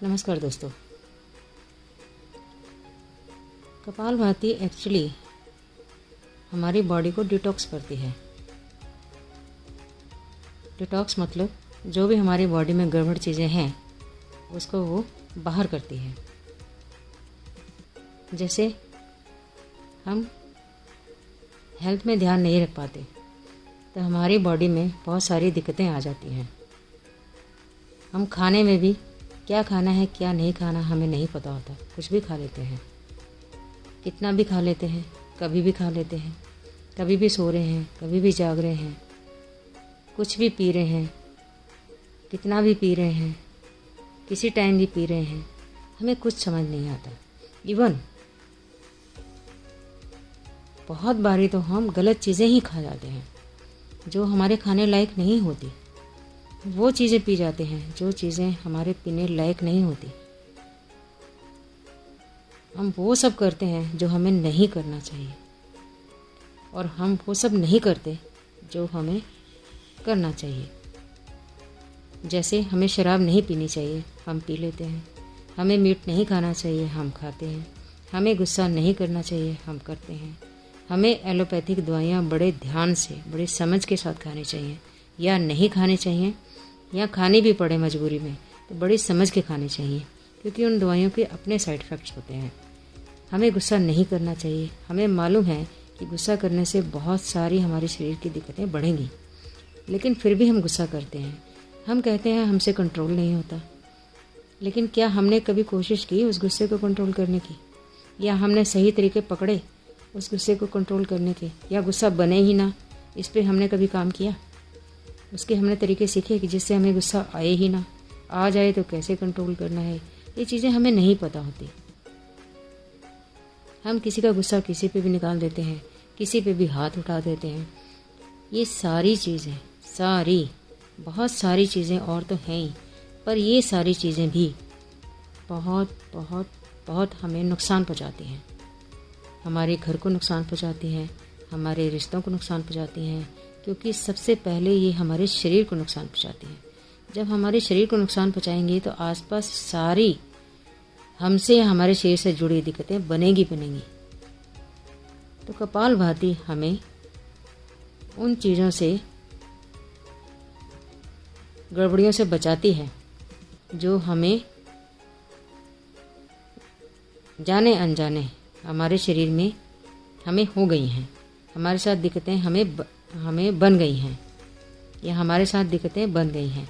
नमस्कार दोस्तों। कपालभाति एक्चुअली हमारी बॉडी को डिटॉक्स करती है। डिटॉक्स मतलब जो भी हमारी बॉडी में गड़बड़ चीज़ें हैं उसको वो बाहर करती है। जैसे हम हेल्थ में ध्यान नहीं रख पाते तो हमारी बॉडी में बहुत सारी दिक्कतें आ जाती हैं। हम खाने में भी क्या खाना है क्या नहीं खाना हमें नहीं पता होता, कुछ भी खा लेते हैं, कितना भी खा लेते हैं, कभी भी खा लेते हैं, कभी भी सो रहे हैं, कभी भी जाग रहे हैं, कुछ भी पी रहे हैं, कितना भी पी रहे हैं, किसी टाइम भी पी रहे हैं, हमें कुछ समझ नहीं आता। इवन बहुत बारी तो हम गलत चीज़ें ही खा जाते हैं जो हमारे खाने लायक नहीं होती, वो चीज़ें पी जाते हैं जो चीज़ें हमारे पीने लायक नहीं होती। हम वो सब करते हैं जो हमें नहीं करना चाहिए और हम वो सब नहीं करते जो हमें करना चाहिए। जैसे हमें शराब नहीं पीनी चाहिए, हम पी लेते हैं। हमें मीट नहीं खाना चाहिए, हम खाते हैं। हमें गुस्सा नहीं करना चाहिए, हम करते हैं। हमें एलोपैथिक दवाइयाँ बड़े ध्यान से, बड़े समझ के साथ खानी चाहिए या नहीं खानी चाहिए, या खानी भी पड़े मजबूरी में तो बड़ी समझ के खानी चाहिए, क्योंकि उन दवाइयों के अपने साइड इफ़ेक्ट्स होते हैं। हमें गुस्सा नहीं करना चाहिए। हमें मालूम है कि गुस्सा करने से बहुत सारी हमारे शरीर की दिक्कतें बढ़ेंगी, लेकिन फिर भी हम गुस्सा करते हैं। हम कहते हैं हमसे कंट्रोल नहीं होता, लेकिन क्या हमने कभी कोशिश की उस गुस्से को कंट्रोल करने की, या हमने सही तरीके पकड़े उस गुस्से को कंट्रोल करने के, या गुस्सा बने ही ना, इस पर हमने कभी काम किया? उसके हमने तरीके सीखे कि जिससे हमें गुस्सा आए ही ना, आ जाए तो कैसे कंट्रोल करना है। ये चीज़ें हमें नहीं पता होती। हम किसी का गुस्सा किसी पे भी निकाल देते हैं, किसी पे भी हाथ उठा देते हैं। ये सारी चीज़ें, बहुत सारी चीज़ें और तो हैं ही, पर ये सारी चीज़ें भी बहुत बहुत बहुत हमें नुकसान पहुंचाती हैं। हमारे घर को नुकसान पहुंचाती हैं, हमारे रिश्तों को नुकसान पहुंचाती हैं, क्योंकि सबसे पहले ये हमारे शरीर को नुकसान पहुंचाती हैं। जब हमारे शरीर को नुकसान पहुंचाएंगे तो आसपास सारी हमसे या हमारे शरीर से जुड़ी दिक्कतें बनेंगी। तो कपालभाति हमें उन चीज़ों से, गड़बड़ियों से बचाती है जो हमें जाने अनजाने हमारे शरीर में हमें हो गई हैं। हमारे साथ दिक्कतें हमें बन गई हैं, या हमारे साथ दिक्कतें बन गई हैं।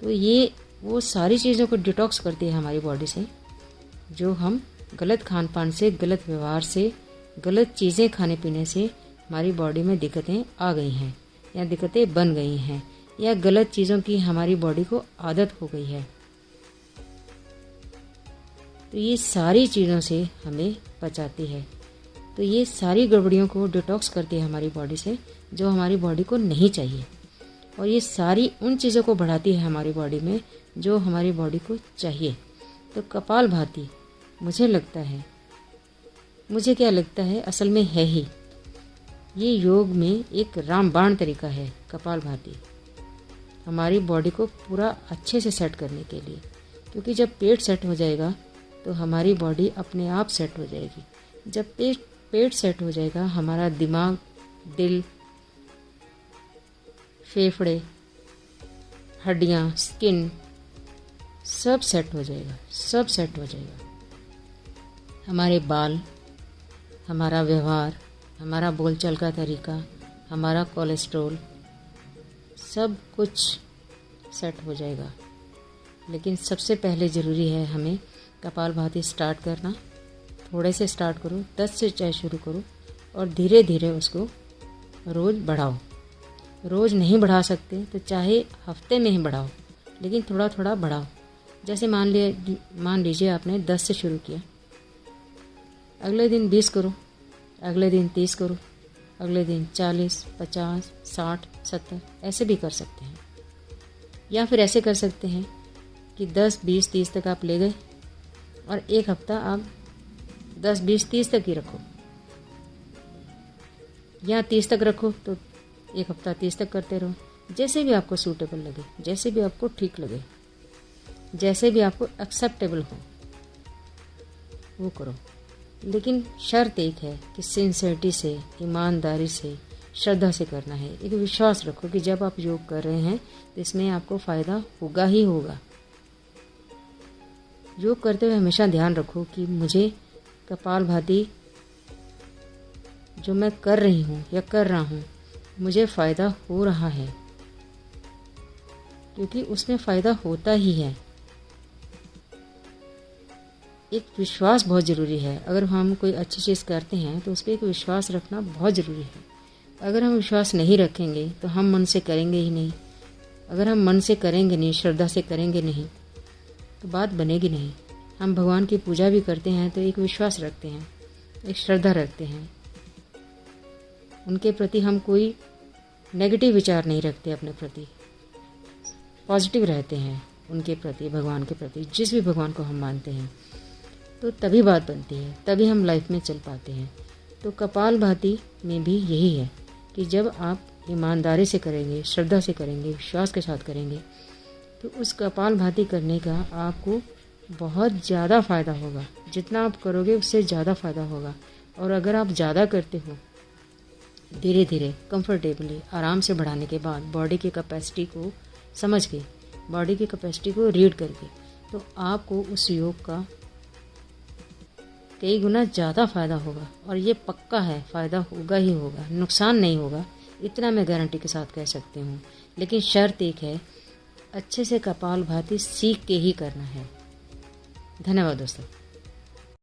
तो ये वो सारी चीज़ों को डिटॉक्स करती है हमारी बॉडी से, जो हम गलत खान पान से, गलत व्यवहार से, गलत चीज़ें खाने पीने से हमारी बॉडी में दिक्कतें आ गई हैं, या दिक्कतें बन गई हैं, या गलत चीज़ों की हमारी बॉडी को आदत हो गई है। तो ये सारी चीज़ों से हमें बचाती है। तो ये सारी गड़बड़ियों को डिटॉक्स करती है हमारी बॉडी से, जो हमारी बॉडी को नहीं चाहिए, और ये सारी उन चीज़ों को बढ़ाती है हमारी बॉडी में जो हमारी बॉडी को चाहिए। तो कपालभाति मुझे क्या लगता है, असल में है ही ये योग में एक रामबाण तरीका है। कपालभाति हमारी बॉडी को पूरा अच्छे से सेट करने के लिए, क्योंकि जब पेट सेट हो जाएगा तो हमारी बॉडी अपने आप सेट हो जाएगी। जब पेट सेट हो जाएगा, हमारा दिमाग, दिल, फेफड़े, हड्डियाँ, स्किन सब सेट हो जाएगा। हमारे बाल, हमारा व्यवहार, हमारा बोलचाल का तरीका, हमारा कोलेस्ट्रॉल, सब कुछ सेट हो जाएगा। लेकिन सबसे पहले ज़रूरी है हमें कपालभाति स्टार्ट करना। थोड़े से स्टार्ट करो, 10 से चाहे शुरू करो, और धीरे धीरे उसको रोज़ बढ़ाओ। रोज़ नहीं बढ़ा सकते तो चाहे हफ्ते में ही बढ़ाओ, लेकिन थोड़ा थोड़ा बढ़ाओ। जैसे मान लीजिए आपने 10 से शुरू किया, अगले दिन 20 करो, अगले दिन 30 करो, अगले दिन 40, 50, 60, 70 ऐसे भी कर सकते हैं। या फिर ऐसे कर सकते हैं कि 10, 20, 30 तक आप ले गए और एक हफ्ता आप 10, 20, 30 तक ही रखो, या 30 तक रखो तो एक हफ्ता 30 तक करते रहो। जैसे भी आपको सूटेबल लगे, जैसे भी आपको ठीक लगे। जैसे भी आपको एक्सेप्टेबल हो वो करो। लेकिन शर्त एक है कि सिंसियरिटी से, ईमानदारी से, श्रद्धा से करना है। एक विश्वास रखो कि जब आप योग कर रहे हैं तो इसमें आपको फ़ायदा होगा ही होगा। योग करते हुए हमेशा ध्यान रखो कि मुझे कपालभाति जो मैं कर रही हूँ या कर रहा हूँ मुझे फ़ायदा हो रहा है, क्योंकि उसमें फ़ायदा होता ही है। एक विश्वास बहुत ज़रूरी है। अगर हम कोई अच्छी चीज़ करते हैं तो उस पर एक विश्वास रखना बहुत ज़रूरी है। अगर हम विश्वास नहीं रखेंगे तो हम मन से करेंगे ही नहीं। अगर हम मन से करेंगे नहीं, श्रद्धा से करेंगे नहीं, तो बात बनेगी नहीं। हम भगवान की पूजा भी करते हैं तो एक विश्वास रखते हैं, एक श्रद्धा रखते हैं। उनके प्रति हम कोई नेगेटिव विचार नहीं रखते, अपने प्रति पॉजिटिव रहते हैं उनके प्रति, भगवान के प्रति, जिस भी भगवान को हम मानते हैं। तो तभी बात बनती है, तभी हम लाइफ में चल पाते हैं। तो कपालभाति में भी यही है कि जब आप ईमानदारी से करेंगे, श्रद्धा से करेंगे, विश्वास के साथ करेंगे, तो उस कपालभाति करने का आपको बहुत ज़्यादा फ़ायदा होगा। जितना आप करोगे उससे ज़्यादा फ़ायदा होगा। और अगर आप ज़्यादा करते हो, धीरे धीरे कंफर्टेबली आराम से बढ़ाने के बाद, बॉडी की कैपेसिटी को समझ के, बॉडी की कैपेसिटी को रीड करके, तो आपको उस योग का कई गुना ज़्यादा फ़ायदा होगा। और ये पक्का है, फ़ायदा होगा ही होगा, नुकसान नहीं होगा, इतना मैं गारंटी के साथ कह सकती हूँ। लेकिन शर्त एक है, अच्छे से कपालभाति सीख के ही करना है। धन्यवाद दोस्तों।